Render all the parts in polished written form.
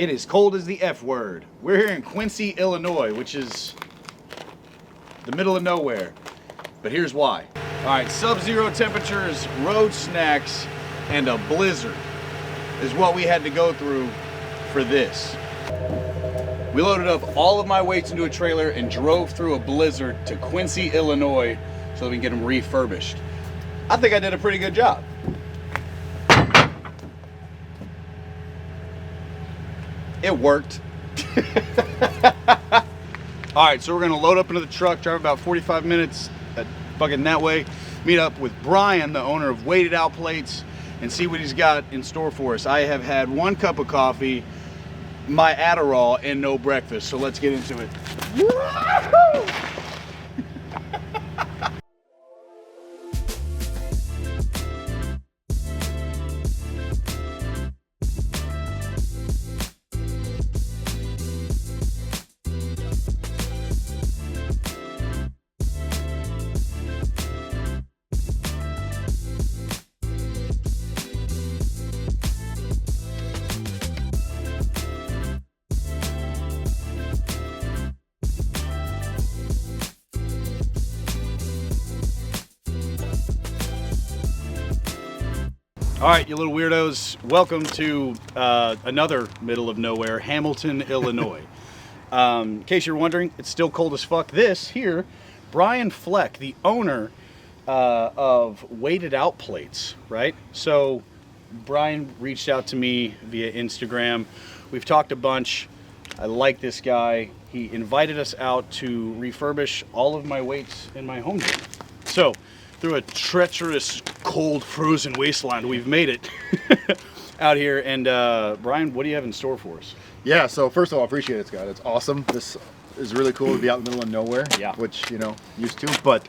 It is cold as the F word. We're here in Quincy, Illinois, which is the middle of nowhere. But here's why. All right, sub-zero temperatures, road snacks, and a blizzard is what we had to go through for this. We loaded up all of my weights into a trailer and drove through a blizzard to Quincy, Illinois so that we can get them refurbished. I think I did a pretty good job. It worked. All right, so we're gonna load up into the truck, drive about 45 minutes fucking that way, meet up with Brian, the owner of Weighted Out Plates, and see what he's got in store for us. I have had 1 cup of coffee, my Adderall, and no breakfast, so let's get into it. Woo-hoo! All right, you little weirdos, welcome to another middle of nowhere, Hamilton, Illinois. In case you're wondering, it's still cold as fuck. This here, Brian Fleck, the owner of Weighted Out Plates, right? So Brian reached out to me via Instagram. We've talked a bunch. I like this guy. He invited us out to refurbish all of my weights in my home gym. So, through a treacherous, cold, frozen wasteland, we've made it out here. And Brian, what do you have in store for us? Yeah, so first of all, I appreciate it, Scott. It's awesome. This is really cool to be out in the middle of nowhere, yeah. Which, you know, used to. But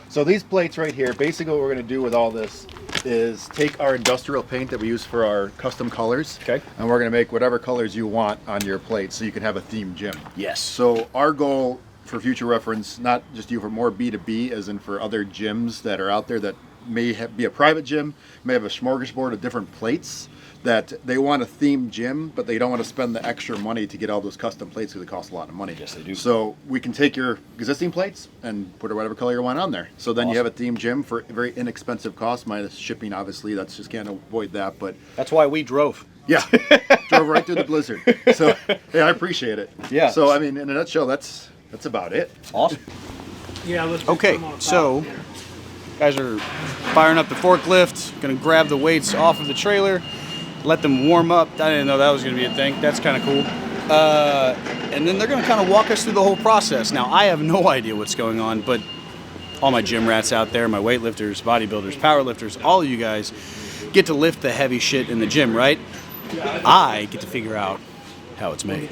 so these plates right here, basically what we're going to do with all this is take our industrial paint that we use for our custom colors, okay, and we're going to make whatever colors you want on your plate so you can have a themed gym. Yes. So our goal, for future reference, not just you, for more B2B, as in for other gyms that are out there that may be a private gym, may have a smorgasbord of different plates, that they want a themed gym, but they don't want to spend the extra money to get all those custom plates because it costs a lot of money. Yes, they do. So we can take your existing plates and put whatever color you want on there. So then you have a themed gym for a very inexpensive cost, minus shipping, obviously. That's just can't avoid that. But that's why we drove. Yeah, drove right through the blizzard. So yeah, I appreciate it. Yeah. So I mean, in a nutshell, that's about it. Awesome. Yeah, let's okay, so guys are firing up the forklift, gonna grab the weights off of the trailer, let them warm up. I didn't know that was gonna be a thing. That's kind of cool. And then they're gonna kind of walk us through the whole process. Now, I have no idea what's going on, but all my gym rats out there, my weightlifters, bodybuilders, powerlifters, all of you guys get to lift the heavy shit in the gym, right? I get to figure out how it's made.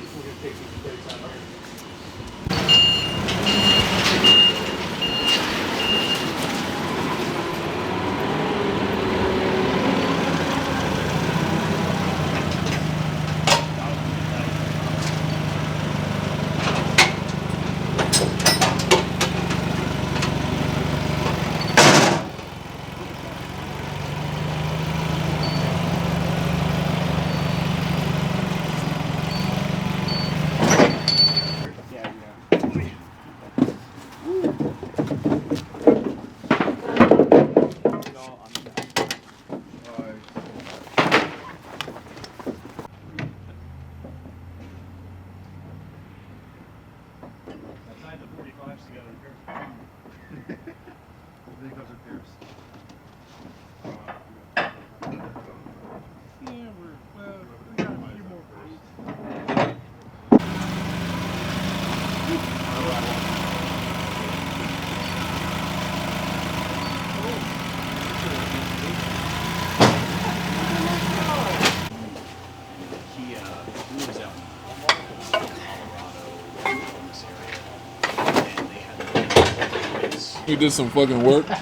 You did some fucking work. Hey,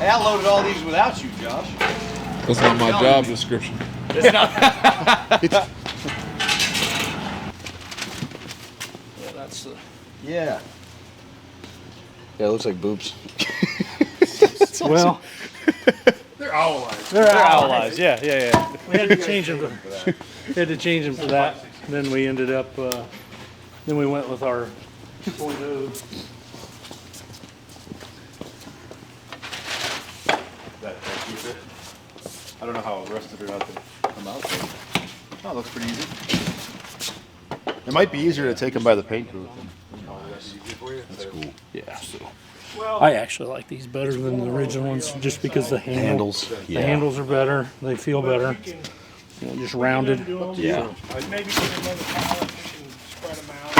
I loaded all these without you, Josh. That's not my job description. It's not. Yeah, that's the. Yeah. Yeah, it looks like boobs. Well, They're owl eyes. They're Owl ours. eyes. Yeah, yeah, yeah. We had to change them. We had to change them for that. And then we ended up. Then we went with our 2.0. I don't know how the rest of it out to come out. But, oh, it looks pretty easy. It might be easier to take them by the paint booth. That's cool. Yeah. So I actually like these better than the original ones, just because the handles. The handles are better. They feel better. You know, just rounded. Yeah. Maybe get another pallet, you can spread them out.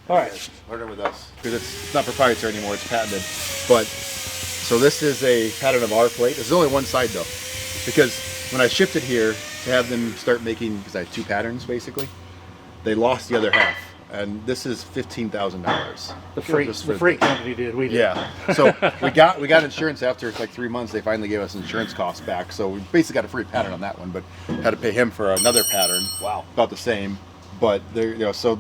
All right. Partner with us because it's not proprietary anymore. It's patented. But so this is a pattern of our plate. There's only one side though, because when I shipped it here to have them start making, because I had two patterns basically, they lost the other half, and this is $15,000. The freight company did. We did. Yeah. So we got insurance after like 3 months. They finally gave us insurance costs back. So we basically got a free pattern on that one, but had to pay him for another pattern. Wow. About the same, but there, you know, so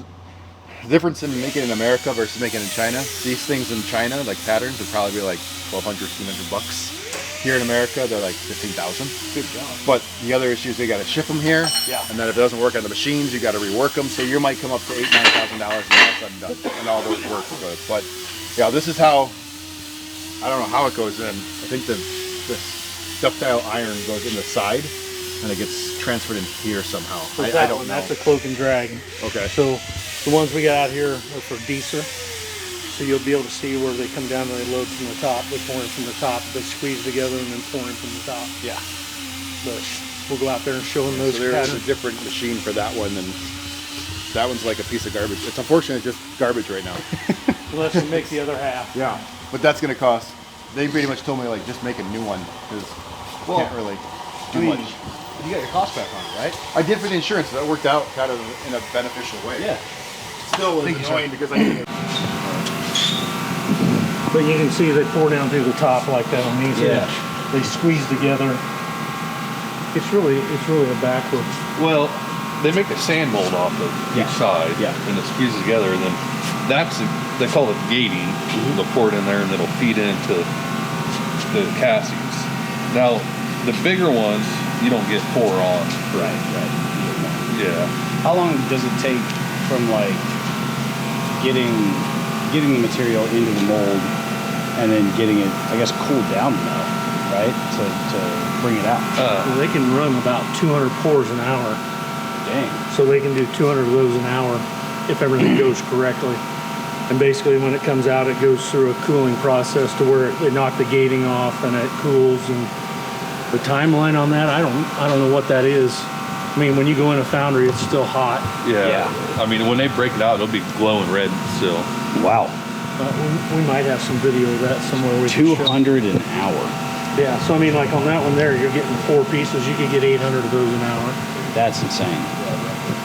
the difference in making in America versus making in China. These things in China, like patterns, would probably be like $1,200, $1,500. Here in America, they're like 15,000. good job. But the other issue is they got to ship them here. Yeah. And then if it doesn't work on the machines, you got to rework them. So you might come up to $8,000, $9,000 and all said and done, and all those work good. But yeah, this is how. I don't know how it goes in. I think the ductile iron goes in the side, and it gets transferred in here somehow. What's I that don't one? know. That's a cloak and drag. Okay. So the ones we got out here are for Deezer. So you'll be able to see where they come down and they load from the top. They pour in from the top. They squeeze together and then pour in from the top. Yeah. But we'll go out there and show them those So there is a patterns. different machine for that one, and that one's like a piece of garbage. It's unfortunately just garbage right now. Unless we make the other half. Yeah. But that's going to cost. They pretty much told me like just make a new one because can't really do much. You got your cost back on it, right? I did for the insurance. That worked out kind of in a beneficial way. Yeah. Still was annoying because I. But you can see they pour down through the top like that on these. Yeah. They squeeze together. It's really a backwards. Well, they make a sand mold off of each side, Yeah. and it squeezes together, and then they call it gating. They'll pour it in there, and it'll feed into the castings. Now, the bigger ones, you don't get pour on. Right. Yeah. How long does it take from like getting the material into the mold and then getting it, I guess, cooled down enough, right, to bring it out? Well, they can run about 200 pours an hour. Dang. So they can do 200 of those an hour if everything goes correctly. And basically when it comes out, it goes through a cooling process to where they knock the gating off and it cools. And the timeline on that, I don't know what that is. I mean, when you go in a foundry, it's still hot. Yeah. I mean, when they break it out, it'll be glowing red still. Wow. We might have some video of that somewhere. We can show. 200 an hour. Yeah, so I mean, like on that one there, you're getting 4 pieces. You could get 800 of those an hour. That's insane.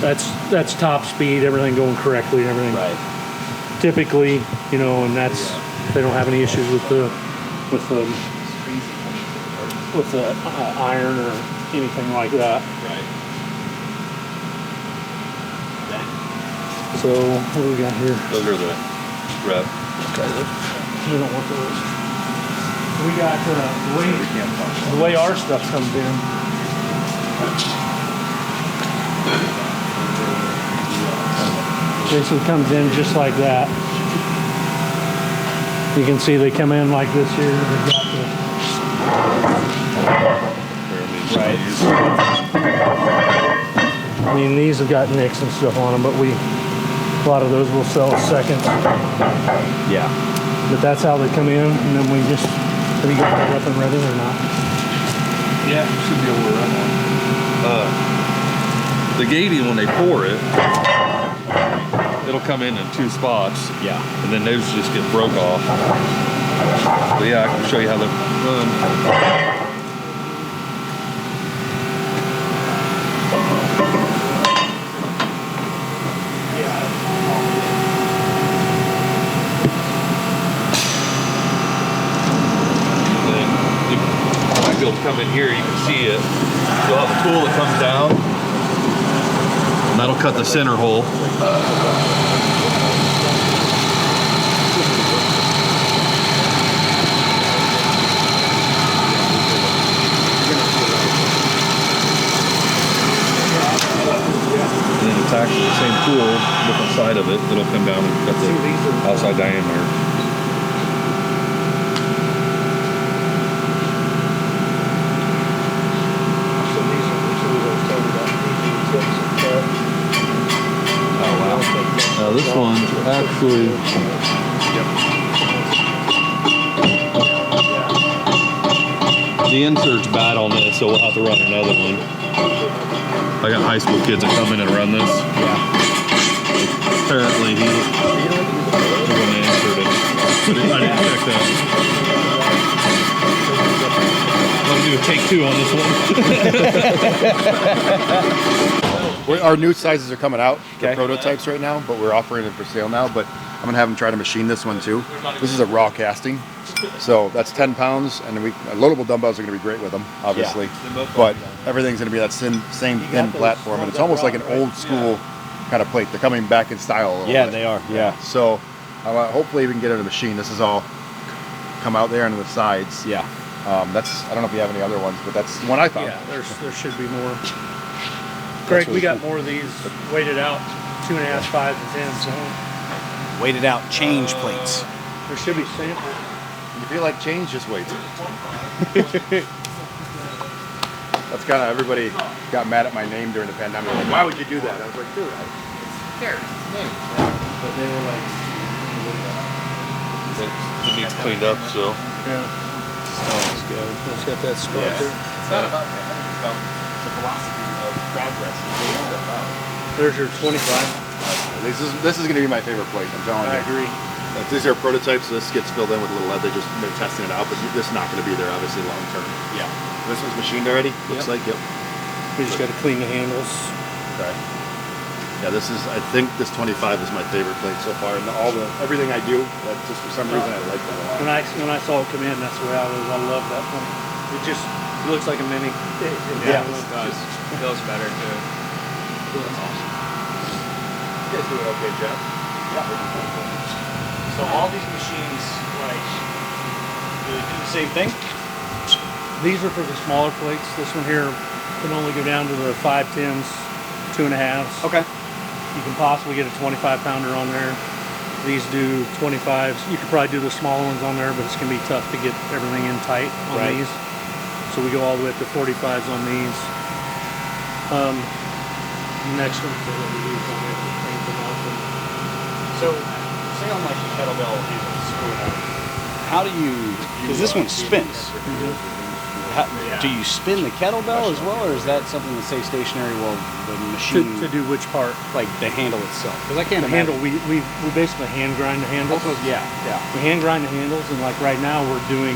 That's top speed, everything going correctly and everything. Right. Typically, you know, and that's, they don't have any issues with the iron or anything like that. Right. So what do we got here? Those are the rep. You don't want those. We got the way our stuff comes in. This one comes in just like that. You can see they come in like this here. They've got Right. I mean, these have got nicks and stuff on them, but a lot of those will sell seconds. Yeah. But that's how they come in, and then we just, have you got that up and ready or not? Yeah, should be able to run one. The gating, when they pour it, it'll come in 2 spots. Yeah. And then those just get broke off. But yeah, I can show you how they run. You'll come in here, you can see it. You'll have a tool that comes down, and that'll cut the center hole. side of it, it'll come down and cut the outside diameter. So these are those talking about easy tips and cut. Oh wow. Now this one actually, the insert's bad on this, so we'll have to run another one. I got high school kids that come in and run this. Yeah. Apparently he was when they inserted. I didn't check that. I'll do a take 2 on this one. Our new sizes are coming out, the Okay. prototypes right now, but we're offering it for sale now. But I'm gonna have them try to machine this one too. This is a raw casting, so that's 10 pounds, and loadable dumbbells are gonna be great with them, obviously. But everything's gonna be that same thin platform, and it's almost like an old school kind of plate. They're coming back in style a little bit. They are. Yeah. So hopefully we can get it in a machine. This is all come out there on the sides. Yeah. That's I don't know if you have any other ones, but that's the one I found. Yeah, there should be more. Greg, we got more of these weighted out, 2.5, 5, and 10. So Weighted out change plates. there should be samples. If you like change, just wait. That's kind of everybody got mad at my name during the pandemic. Like, why would you do that? I was like, dude, I care. But they were like, It needs cleaned up, so. yeah. It's good. It's got that spot there. It's not about that. It's about the philosophy of progress. There's your 25. This is going to be my favorite plate. I'm telling you. I agree. These are prototypes. So this gets filled in with a little lead. They're testing it out, but this is not going to be there obviously long term. Yeah. This one's machined already. Looks like. Yep. We just got to clean the handles. Okay. Yeah, I think this 25 is my favorite plate so far, and everything I do, that just for some reason I like that a lot. When I saw it come in, that's the way I was. I love that one. It looks like a mini. Yeah, it does. Feels better too. That's awesome. You guys doing okay, Jeff? Yeah. So all these machines, like, do they do the same thing? These are for the smaller plates. This one here can only go down to the 5/10s, 2.5s. Okay. You can possibly get a 25-pounder on there. These do 25s. You could probably do the smaller ones on there, but it's gonna be tough to get everything in tight on Right. these. So we go all the way up to 45s on these. Next one, so what we do is we have to clean them up and So, say on like the kettlebell, you screw it out. How do you? Because this one spins. Do you spin the kettlebell as well, or is that something that stays stationary while the machine, to do which part? like the handle itself? Because I can't The handle, we basically hand grind the handles. Yeah. We hand grind the handles, and like right now we're doing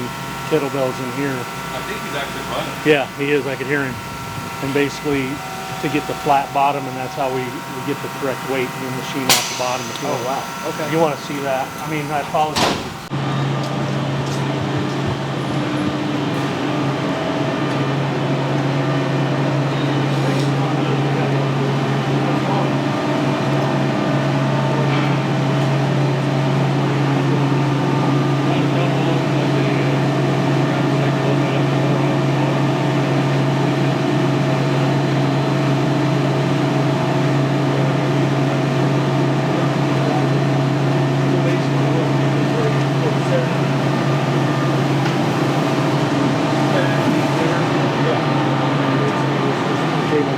kettlebells in here. I think he's actually running. Yeah, he is. I could hear him. And basically, to get the flat bottom, and that's how we get the correct weight in the machine off the bottom. Oh wow. Okay. You want to see that? I mean, I apologize.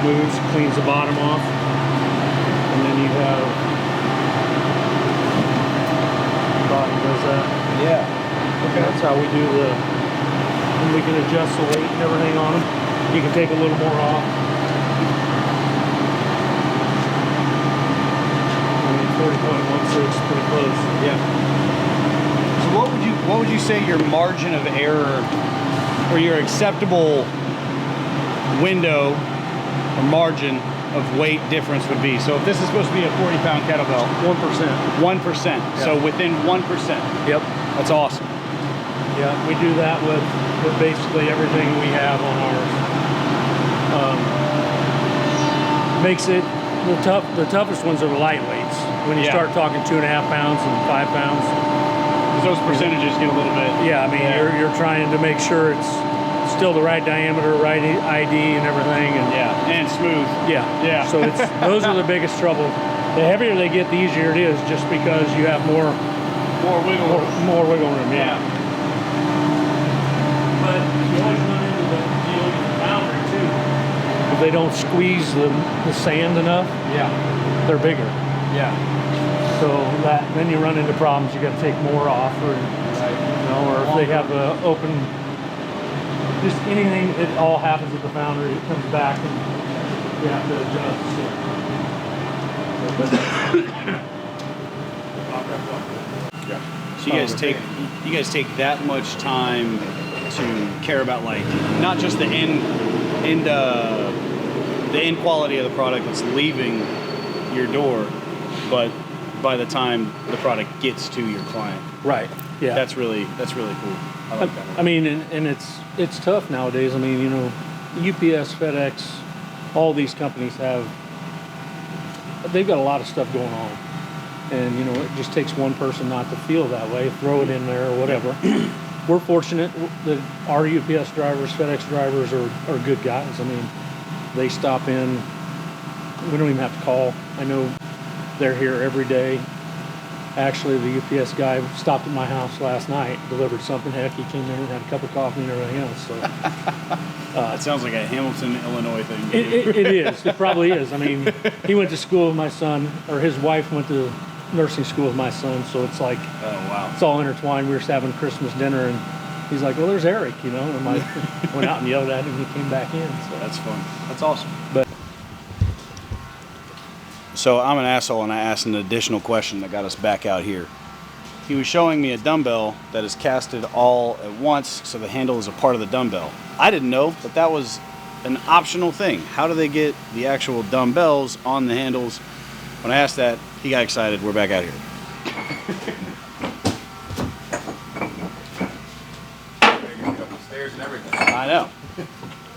Moves, cleans the bottom off, and then you have body does that. Yeah. Okay. That's how we do and we can adjust the weight and everything on them. You can take a little more off. I mean, 40.16, pretty close. Yeah. So what would you say your margin of error or your acceptable window or margin of weight difference would be? So if this is supposed to be a 40-pound kettlebell, 1%. 1%. Yeah. So within 1%. Yep. That's awesome. Yeah, we do that with basically everything we have on ours. Makes it the toughest ones are the lightweights. When you start talking 2.5 pounds and 5 pounds, Because those percentages get a little bit. yeah, I mean you're trying to make sure it's still the right diameter, right ID and everything, and And smooth. yeah. Yeah. So those are the biggest trouble The heavier they get, the easier it is, just because you have more wiggle room. Yeah. But you always run into the deal with the foundry too. If they don't squeeze the sand enough, they're bigger. Yeah. So then you run into problems. You got to take more off, or or if they have a open, just anything. It all happens at the foundry. It comes back and you have to adjust. So you guys take that much time to care about, like, not just the end quality of the product that's leaving your door, but by the time the product gets to your client. Right. Yeah. That's really cool. I like that. I mean, and it's tough nowadays. I mean, UPS, FedEx, all these companies they've got a lot of stuff going on. And, it just takes one person not to feel that way, throw it in there or whatever. We're fortunate that our UPS drivers, FedEx drivers are good guys. I mean, they stop in. We don't even have to call. I know they're here every day. Actually, the UPS guy stopped at my house last night, delivered something. Heck, he came in and had a cup of coffee and everything else. So That sounds like a Hamilton, Illinois thing. It is. It probably is. I mean, he went to school with my son, or his wife went to nursing school with my son. So it's like, oh wow, it's all intertwined. We were just having Christmas dinner, and he's like, "Well, there's Eric," And I'm like, went out and yelled at him. And he came back in. So that's fun. That's awesome. But so I'm an asshole, and I asked an additional question that got us back out here. He was showing me a dumbbell that is casted all at once, so the handle is a part of the dumbbell. I didn't know that was an optional thing. How do they get the actual dumbbells on the handles? When I asked that, he got excited. We're back out here. Stairs and everything. I know.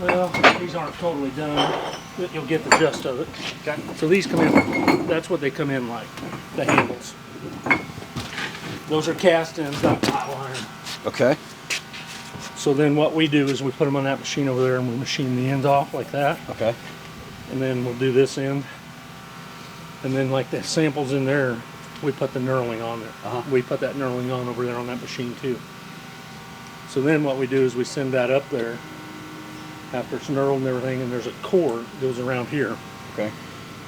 well, these aren't totally done. You'll get the gist of it. Okay. So these come in. That's what they come in like. The handles. Those are cast-ins, not tile iron. Okay. So then what we do is we put them on that machine over there and we machine the ends off like that. Okay. And then we'll do this end. And then like the samples in there, we put the knurling on there. We put that knurling on over there on that machine too. So then what we do is we send that up there after it's knurled and everything, and there's a cord that goes around here. Okay.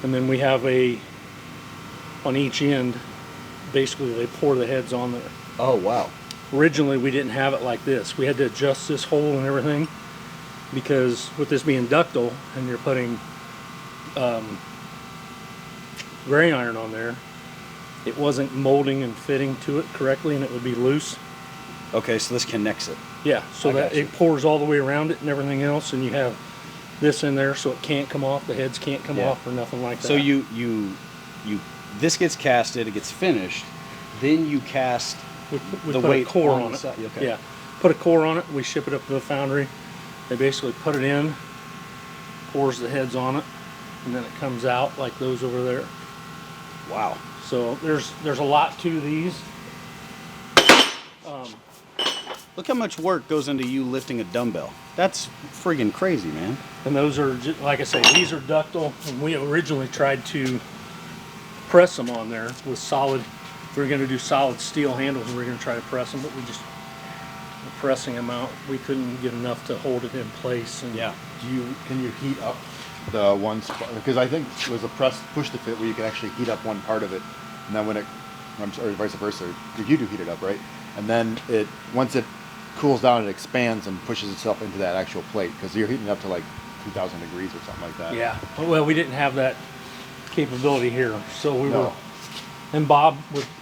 And then we have on each end, basically they pour the heads on there. Oh wow. Originally we didn't have it like this. We had to adjust this hole and everything, because with this being ductile and you're putting gray iron on there, it wasn't molding and fitting to it correctly, and it would be loose. Okay, so this connects it. Yeah, so that it pours all the way around it and everything else, and you have this in there so it can't come off, the heads can't come off or nothing like that. So you this gets casted, it gets finished, then you cast we the put weight a core on on the it. side. Okay. Yeah, put a core on it, we ship it up to the foundry. They basically put it in, pours the heads on it, and then it comes out like those over there. Wow. So there's a lot to these. Look how much work goes into you lifting a dumbbell. That's friggin' crazy, man. And those are, like I say, these are ductile. And we originally tried to press them on there with solid. We were going to do solid steel handles, and we were going to try to press them, but the pressing them out, we couldn't get enough to hold it in place. And yeah. Can you heat up the ones? Because I think it was a push to fit where you could actually heat up one part of it, and then or vice versa. You do heat it up, right? And then once it cools down, it expands and pushes itself into that actual plate, because you're heating it up to like 2,000 degrees or something like that. Yeah. Well, we didn't have that capability here, so we were. And Bob,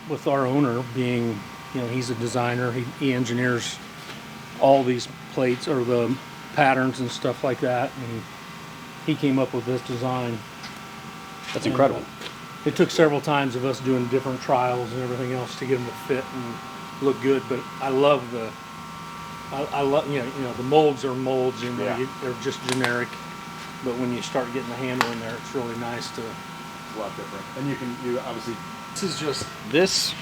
with our owner being, he's a designer. He engineers all these plates or the patterns and stuff like that, and he came up with this design. That's incredible. It took several times of us doing different trials and everything else to get them to fit and look good. But I love the molds are molds, they're just generic. But when you start getting the handle in there, it's really nice to. It's a lot different, and you obviously. This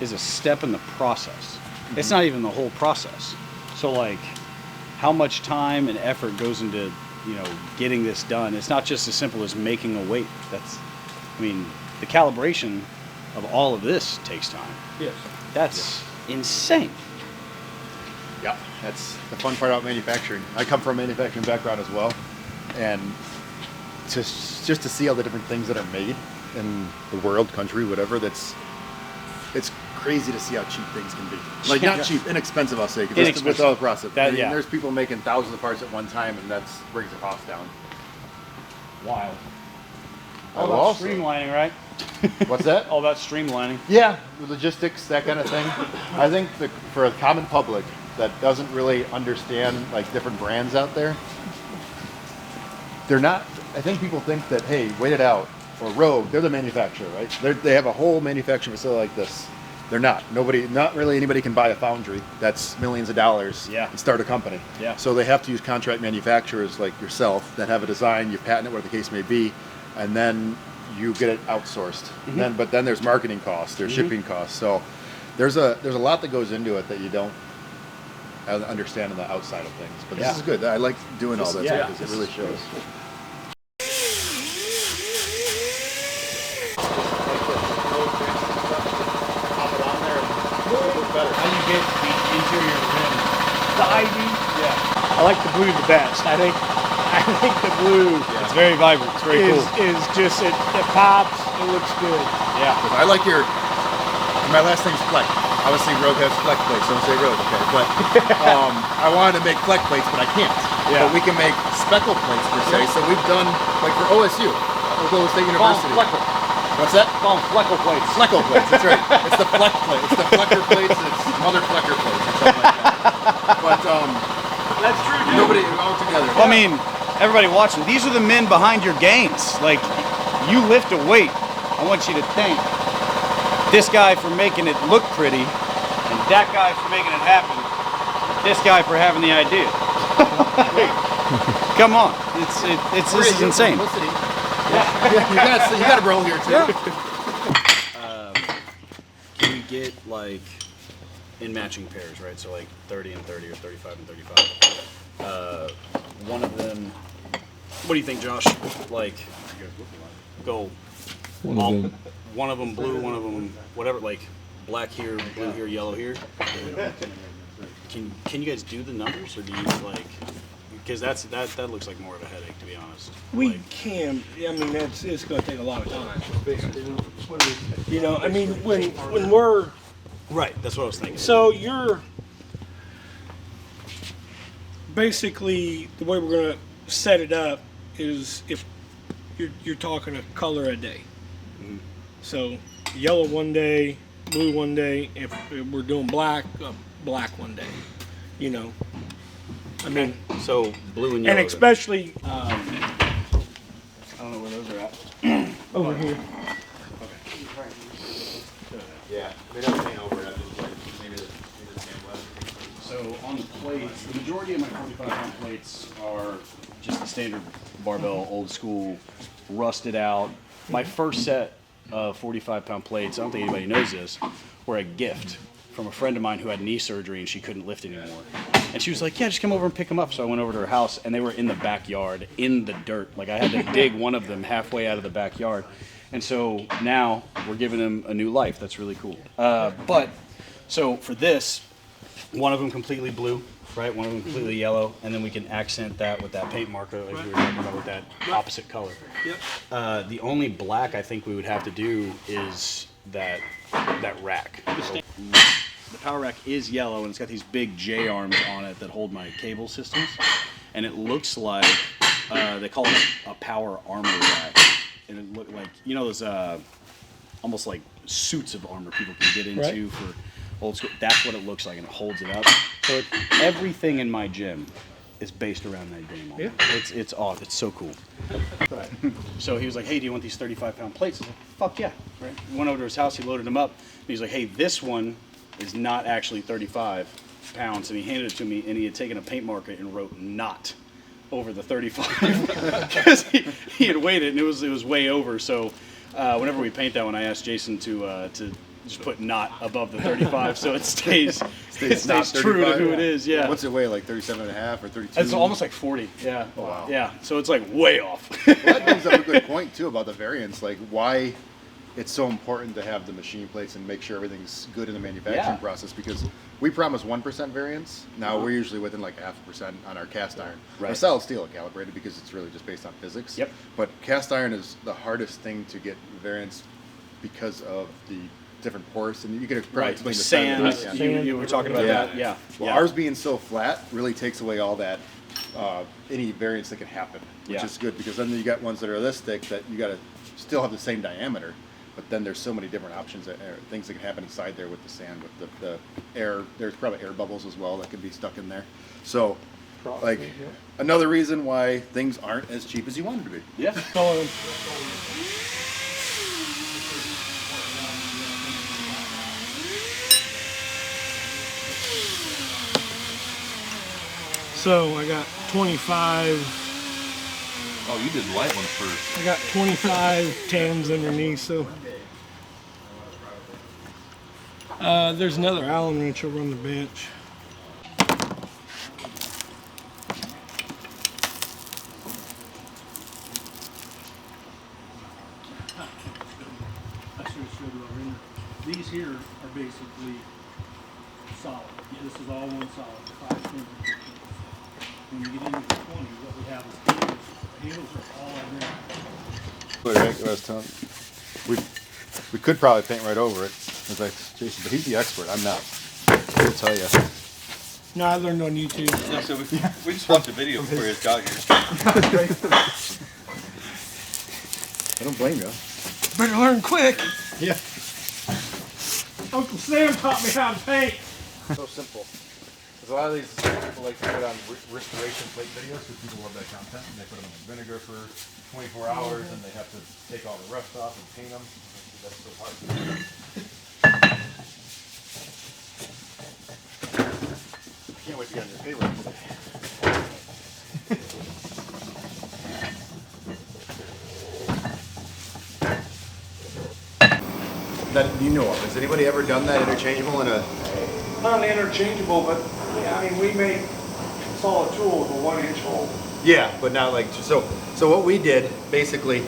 is a step in the process. Mm-hmm. It's not even the whole process. So like, how much time and effort goes into getting this done? It's not just as simple as making a weight. I mean, the calibration of all of this takes time. Yes. That's insane. Yeah, that's the fun part about manufacturing. I come from a manufacturing background as well, and just to see all the different things that are made in the world, country, whatever. It's crazy to see how cheap things can be. Like not cheap, inexpensive. I'll say, with all the process. There's people making thousands of parts at one time, and that brings the cost down. Wild. All All about streamlining, right? What's that? All about streamlining. Yeah, the logistics, that kind of thing. I think for a common public that doesn't really understand like different brands out there, they're not. I think people think that, hey, Wait It Out or Rogue, they're the manufacturer, right? They have a whole manufacturing facility like this. They're not. Not really anybody can buy a foundry that's millions of dollars and start a company. Yeah. So they have to use contract manufacturers like yourself that have a design, you patent it, whatever the case may be, and then you get it outsourced. But then there's marketing costs, there's shipping costs. So there's a lot that goes into it that you don't understand on the outside of things. But this is good. I like doing all that because it really shows. How do you get the interior rim? The ivy. Yeah. I like the blue the best. I think the blue. It's very vibrant. It's very cool. Is just it pops. It looks good. Yeah. I like my last name's Fleck. Obviously Rogue has Fleck plates, don't say Rogue, okay? But I wanted to make Fleck plates, but I can't. Yeah. But we can make speckle plates per se. So we've done, like for OSU, Oklahoma State University. What's that? Call them Fleckle plates. Fleckle plates, that's right. It's the Fleck plate. It's the Flecker plates, it's Mother Flecker plates or something like that. But That's true, dude. nobody all together. I mean, everybody watching, these are the men behind your gains. Like, you lift a weight. I want you to thank this guy for making it look pretty, and that guy for making it happen, this guy for having the idea. Come on, this is insane. Publicity. Yeah. you got a roll here too. Can we get like in matching pairs, right? So like 30 and 30 or 35 and 35. One of them. What do you think, Josh? Like, go. One of them blue, one of them whatever. Like black here, blue here, yellow here. Can you guys do the numbers, or do you like? Because that looks like more of a headache, to be honest. We can. I mean, it's going to take a lot of time. You know, I mean, when we're right, that's what I was thinking. so you're basically the way we're going to set it up is if you're talking a color a day. So yellow one day, blue one day. If we're doing black, black one day. You know. I mean, so blue and yellow. and especially I don't know where those are at. over here. Yeah, they don't paint over it. Maybe the So on the plates, the majority of my 45-pound plates are just the standard barbell, old school, rusted out. My first set of 45-pound plates, I don't think anybody knows this, were a gift from a friend of mine who had knee surgery and she couldn't lift anymore. And she was like, yeah, just come over and pick them up. So I went over to her house and they were in the backyard, in the dirt. Like I had to dig one of them halfway out of the backyard. And so now we're giving them a new life. That's really cool. But so for this, one of them completely blue, right? One of them completely yellow. And then we can accent that with that paint marker like we were talking about with that opposite color. Yep. The only black I think we would have to do is that rack. The power rack is yellow and it's got these big J arms on it that hold my cable systems, and it looks like they call it a power armor rack, and it looked like, you know, those almost like suits of armor people can get into for old school. That's what it looks like, and it holds it up. So everything in my gym is based around that damn armor. It's off. It's so cool. So he was like, hey, do you want these 35-pound plates? I was like, fuck yeah. Right? We went over to his house, he loaded them up, and he's like, hey, this one is not actually 35 pounds, and he handed it to me, and he had taken a paint marker and wrote "not" over the 35 because he had weighed it and it was way over. So whenever we paint that one, I asked Jason to just put not above the 35 so it stays not true to 35? who it is. Yeah. What's it weigh, like 37.5 or 32? It's almost like 40. Yeah. Oh, wow. Yeah. So it's like way off. Well, that brings up a good point too about the variance, like why it's so important to have the machine plates and make sure everything's good in the manufacturing process, because we promise 1% variance. Now we're usually within like 0.5% on our cast iron. Right. Our solid steel are calibrated because it's really just based on physics. Yep. But cast iron is the hardest thing to get variance because of the different pores, and you could probably Right. explain With the sand. sand. You were talking about that. Yeah. Well, Yeah. ours being so flat really takes away all that, any variance that can happen, which Yeah. is good, because then you got ones that are this thick that you got to still have the same diameter, but then there's so many different options, things that can happen inside there with the sand, with the air. There's probably air bubbles as well that could be stuck in there. So, like, another reason why things aren't as cheap as you want them to be. Yeah. So I got 25. Oh, you did the light one first. I got 25 tans underneath, so. There's another Allen wrench over on the bench. These here are basically solid. This is all one solid, 5 pins and 15. When you get into the 20, what we have is handles. The handles are all identical. I was telling, we could probably paint right over it, as like Jason, but he's the expert. I'm not. He'll tell you. No, I learned on YouTube. Yeah, so we just watched a video before you got here. I don't blame you. Better learn quick. Yeah. Uncle Sam taught me how to paint. So simple. Because a lot of these people like to put on restoration plate videos because people love that content, and they put them in vinegar for 24 hours and they have to take all the rust off and paint them. That's so hard. I can't wait to get on your favorite today. That you know of. Has anybody ever done that interchangeable in a? Not interchangeable, but yeah, I mean, we make solid tool with a 1-inch hole. Yeah, but not like so. So what we did basically,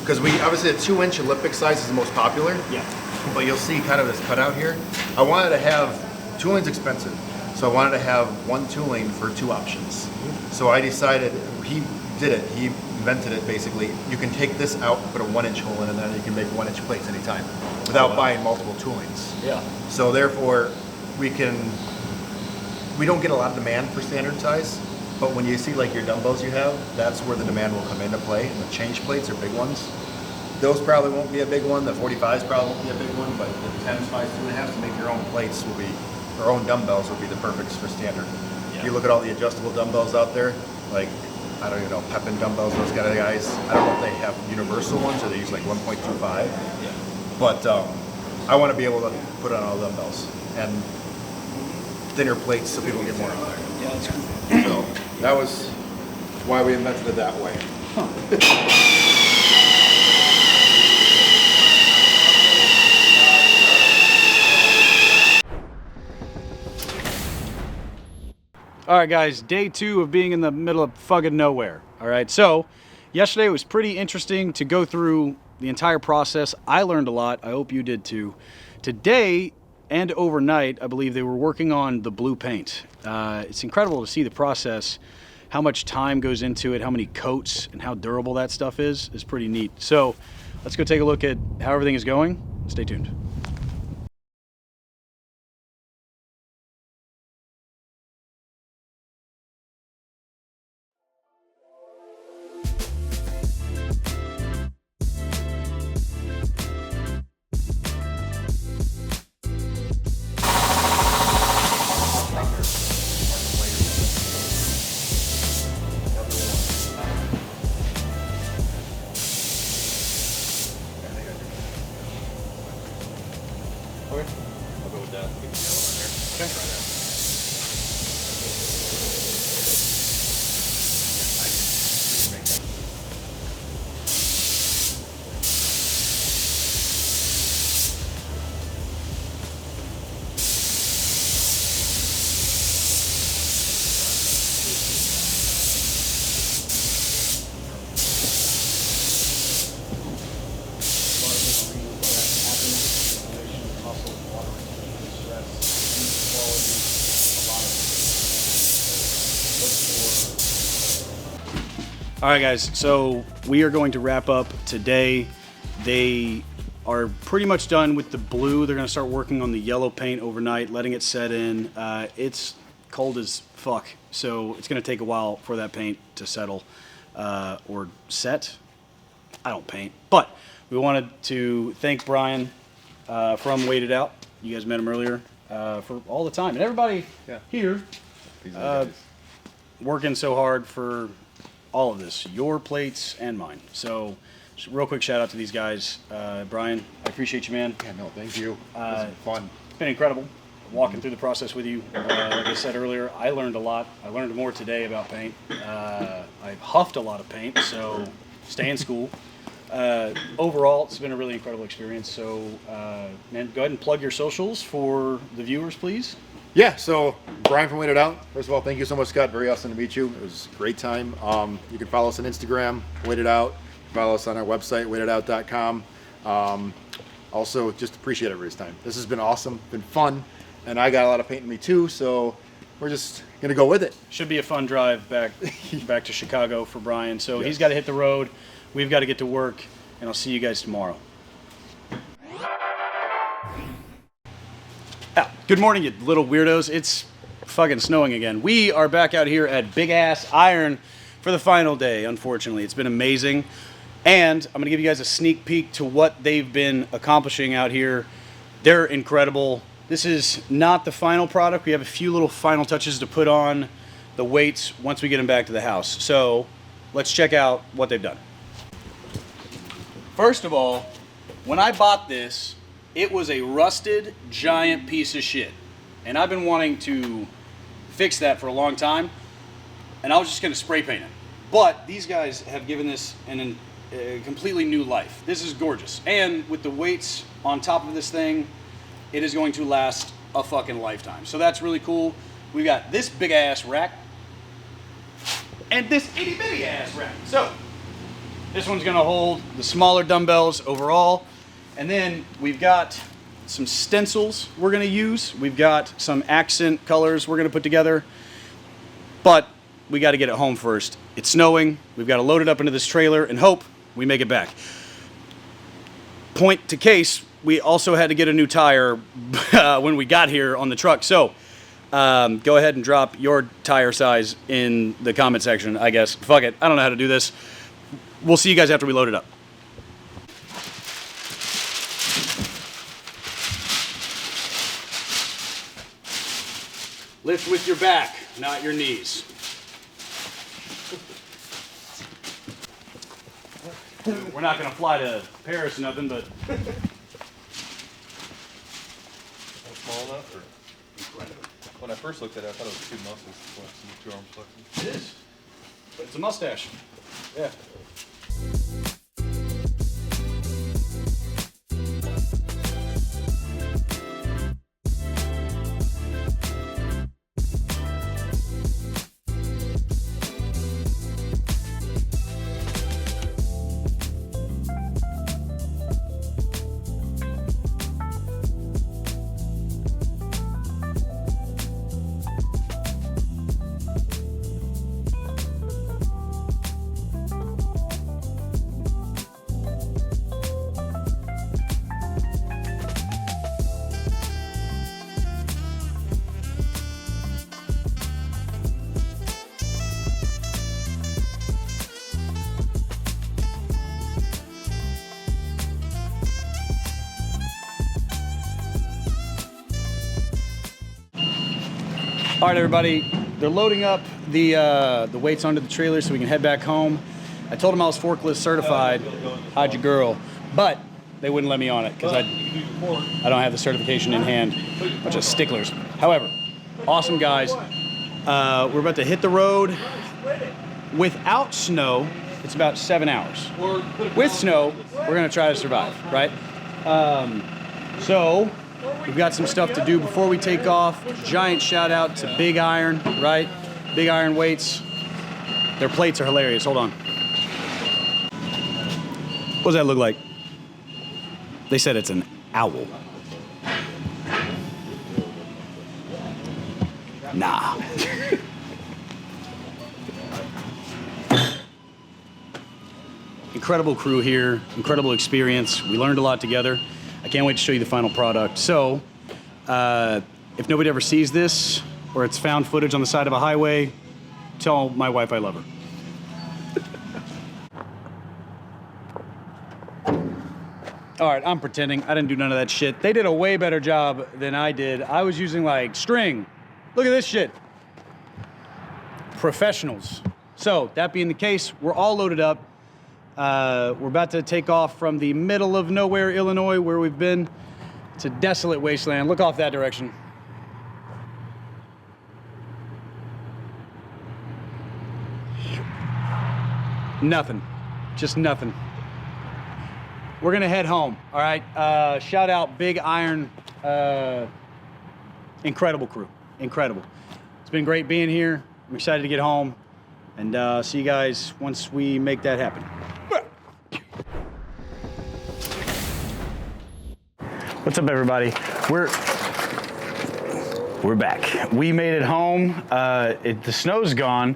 because we obviously the 2-inch Olympic size is the most popular. Yeah. But you'll see kind of this cutout here. I wanted to have tooling's expensive, so I wanted to have one tooling for 2 options. So I decided he did it. He invented it basically. You can take this out, put a 1-inch hole in, and then you can make 1-inch plates anytime without buying multiple toolings. Yeah. So therefore, we don't get a lot of demand for standard size, but when you see like your dumbbells you have, that's where the demand will come into play. And the change plates are big ones. Those probably won't be a big one. The 45s probably won't be a big one, but the 10s, 5s, 2.5s to make your own plates will be, or own dumbbells will be the perfect for standard. If you look at all the adjustable dumbbells out there, like, I don't even know, Pepin dumbbells, those kind of guys, I don't know if they have universal ones or they use like 1.25. Yeah. But I want to be able to put on all dumbbells and thinner plates so people get more out there. Yeah, that's cool. So that was why we invented it that way. All right, guys, day 2 of being in the middle of fucking nowhere. All right, so yesterday was pretty interesting to go through the entire process. I learned a lot. I hope you did too. Today and overnight, I believe they were working on the blue paint. It's incredible to see the process, how much time goes into it, how many coats, and how durable that stuff is pretty neat. So let's go take a look at how everything is going. Stay tuned. All right, guys. So we are going to wrap up today. They are pretty much done with the blue. They're going to start working on the yellow paint overnight, letting it set in. It's cold as fuck, so it's going to take a while for that paint to settle or set. I don't paint, but we wanted to thank Brian from Wait It Out. You guys met him earlier for all the time, and everybody here working so hard for all of this, your plates and mine. So, just a real quick shout out to these guys. Brian, I appreciate you, man. Yeah, no, thank you. This is fun. It's been incredible walking through the process with you. Like I said earlier, I learned a lot. I learned more today about paint. I've huffed a lot of paint, so stay in school. Overall, it's been a really incredible experience. So, man, go ahead and plug your socials for the viewers, please. Yeah, so Brian from Wait It Out. First of all, thank you so much, Scott. Very awesome to meet you. It was a great time. You can follow us on Instagram, Wait It Out. Follow us on our website, waititout.com. Also, just appreciate everybody's time. This has been awesome, been fun, and I got a lot of paint in me too, so we're just gonna go with it. Should be a fun drive back to Chicago for Brian. So he's got to hit the road. We've got to get to work, and I'll see you guys tomorrow. Good morning, you little weirdos. It's fucking snowing again. We are back out here at Big Ass Iron for the final day, unfortunately. It's been amazing. And I'm going to give you guys a sneak peek to what they've been accomplishing out here. They're incredible. This is not the final product. We have a few little final touches to put on the weights once we get them back to the house. So let's check out what they've done. First of all, when I bought this, it was a rusted giant piece of shit. And I've been wanting to fix that for a long time. And I was just going to spray paint it. But these guys have given this a completely new life. This is gorgeous. And with the weights on top of this thing, it is going to last a fucking lifetime. So that's really cool. We've got this big ass rack and this itty bitty ass rack. So this one's going to hold the smaller dumbbells overall. And then we've got some stencils we're going to use. We've got some accent colors we're going to put together. But we got to get it home first. It's snowing. We've got to load it up into this trailer and hope we make it back. Point to case, we also had to get a new tire when we got here on the truck. So go ahead and drop your tire size in the comment section, I guess. Fuck it. I don't know how to do this. We'll see you guys after we load it up. Lift with your back, not your knees. We're not gonna fly to Paris or nothing, but Small enough, or when I first looked at it, I thought it was two muscles flexing, two arm flexing. it is. But it's a mustache. Yeah. All right, everybody, they're loading up the weights onto the trailer so we can head back home. I told them I was forklift certified, hide your girl, but they wouldn't let me on it because I don't have the certification in hand. Bunch of sticklers. However, awesome guys. We're about to hit the road. Without snow, it's about 7 hours. With snow, we're gonna try to survive, right? So we've got some stuff to do before we take off. Giant shout out to Big Iron, right? Big Iron weights. Their plates are hilarious. Hold on. What does that look like? They said it's an owl. Nah. incredible crew here, incredible experience. We learned a lot together. I can't wait to show you the final product. So, if nobody ever sees this, or it's found footage on the side of a highway, tell my wife I love her. All right, I'm pretending. I didn't do none of that shit. They did a way better job than I did. I was using like string. Look at this shit. Professionals. So, that being the case, we're all loaded up. We're about to take off from the middle of nowhere, Illinois, where we've been. It's a desolate wasteland. Look off that direction. Nothing. Just nothing. We're gonna head home, all right? Shout out Big Iron, incredible crew, incredible. It's been great being here. I'm excited to get home and see you guys once we make that happen. What's up, everybody? We're back. We made it home. The snow's gone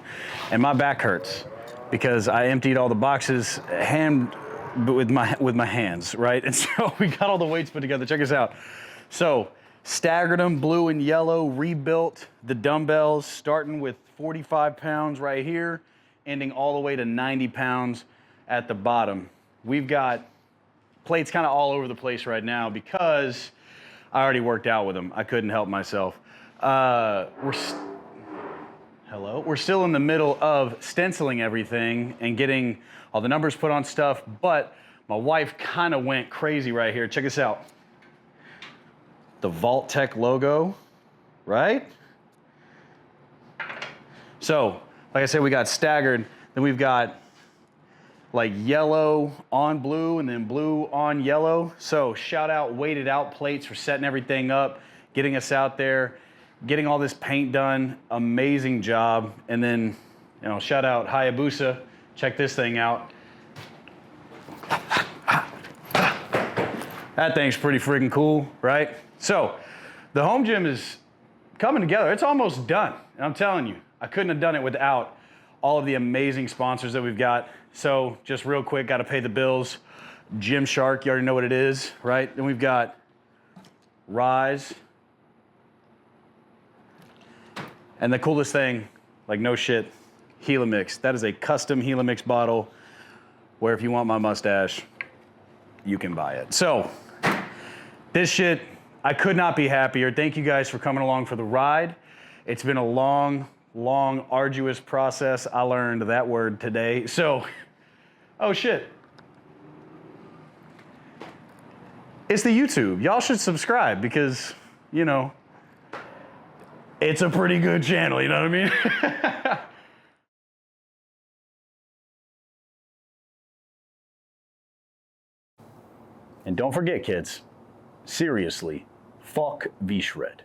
and my back hurts because I emptied all the boxes with my hands, right? And so we got all the weights put together. Check us out. So staggered them, blue and yellow, rebuilt the dumbbells, starting with 45 pounds right here, ending all the way to 90 pounds at the bottom. We've got plates kind of all over the place right now because I already worked out with them. I couldn't help myself. We're still in the middle of stenciling everything and getting all the numbers put on stuff, but my wife kind of went crazy right here. Check this out. The Vault Tech logo, right? So, like I said, we got staggered, then we've got like yellow on blue and then blue on yellow. So shout out Weighted Out Plates for setting everything up, getting us out there, getting all this paint done. Amazing job. And then, you know, shout out Hayabusa. Check this thing out. That thing's pretty freaking cool, right? So the home gym is coming together. It's almost done. And I'm telling you, I couldn't have done it without all of the amazing sponsors that we've got. So just real quick, got to pay the bills. Gymshark, you already know what it is, right? Then we've got Rise. And the coolest thing, like no shit, Helimix. That is a custom Helimix bottle where if you want my mustache, you can buy it. So this shit, I could not be happier. Thank you guys for coming along for the ride. It's been a long, arduous process. I learned that word today. So, oh shit. It's the YouTube. Y'all should subscribe because, you know, it's a pretty good channel, you know what I mean? And don't forget, kids, seriously, fuck V-Shred.